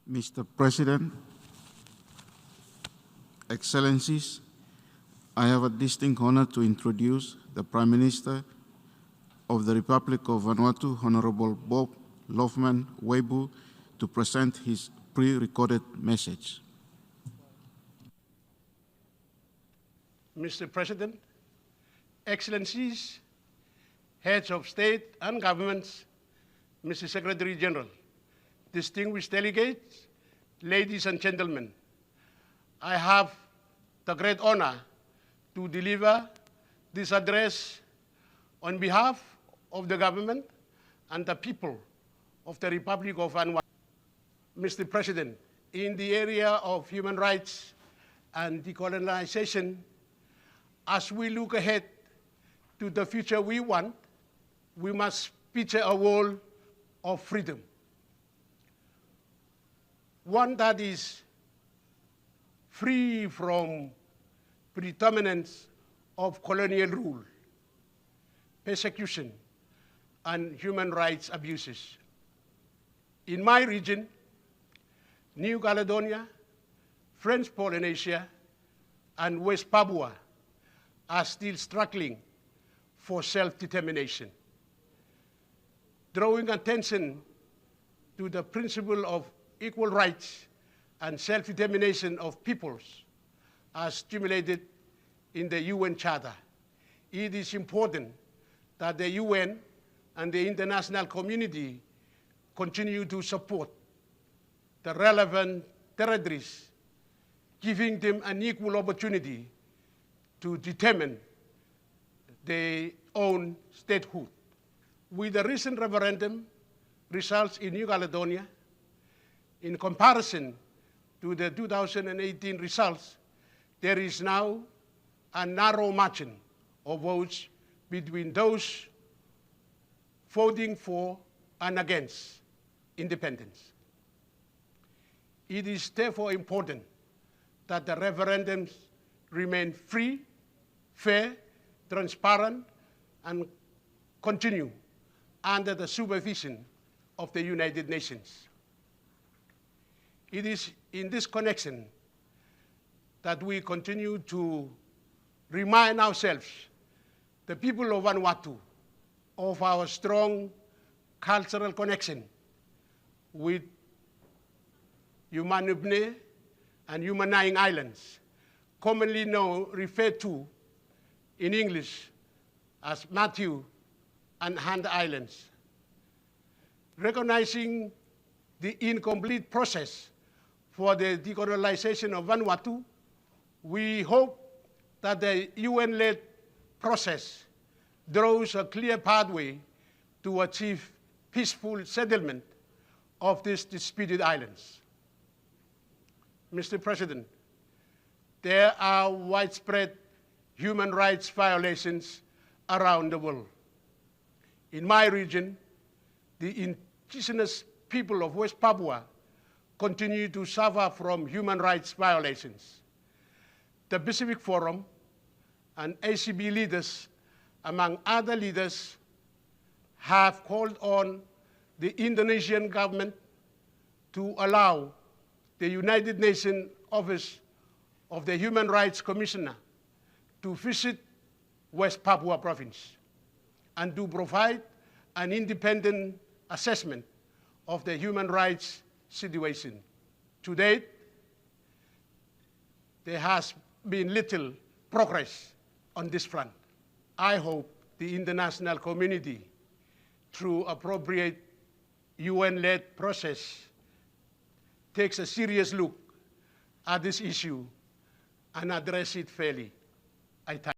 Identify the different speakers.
Speaker 1: Mr. President, Excellencies, I have a distinct honor to introduce the Prime Minister of the Republic of Vanuatu, Honorable Bob Lofman Weibu, to present his pre-recorded message.
Speaker 2: Mr. President, Excellencies, Heads of State and Governments, Mr. Secretary General, distinguished delegates, ladies and gentlemen, I have the great honor to deliver this address on behalf of the government and the people of the Republic of Vanuatu. Mr. President, in the area of human rights and decolonization, as we look ahead to the future we want, we must picture a world of freedom. One that is free from predominance of colonial rule, persecution, and human rights abuses. In my region, New Caledonia, French Polynesia, and West Papua are still struggling for self-determination. Drawing attention to the principle of equal rights and self-determination of peoples as stimulated in the UN Charter, it is important that the UN and the international community continue to support the relevant territories, giving them an equal opportunity to determine their own statehood. With the recent referendum results in New Caledonia, in comparison to the 2018 results, there is now a narrow margin of votes between those voting for and against independence. It is therefore important that the referendums remain free, fair, transparent, and continue under the supervision of the United Nations. It is in this connection that we continue to remind ourselves, the people of Vanuatu, of our strong cultural connection with Humanubne and Humanaying Islands, commonly referred to in English as Matthew and Hand Islands. Recognizing the incomplete process for the decolonization of Vanuatu, we hope that the UN-led process draws a clear pathway to achieve peaceful settlement of these disputed islands. Mr. President, there are widespread human rights violations around the world. In my region, the indigenous people of West Papua continue to suffer from human rights violations. The Pacific Forum and ACB leaders, among other leaders, have called on the Indonesian government to allow the United Nations Office of the Human Rights Commissioner to visit West Papua province and to provide an independent assessment of the human rights situation. To date, there has been little progress on this front. I hope the international community, through appropriate UN-led process, takes a serious look at this issue and address it fairly. I thank you.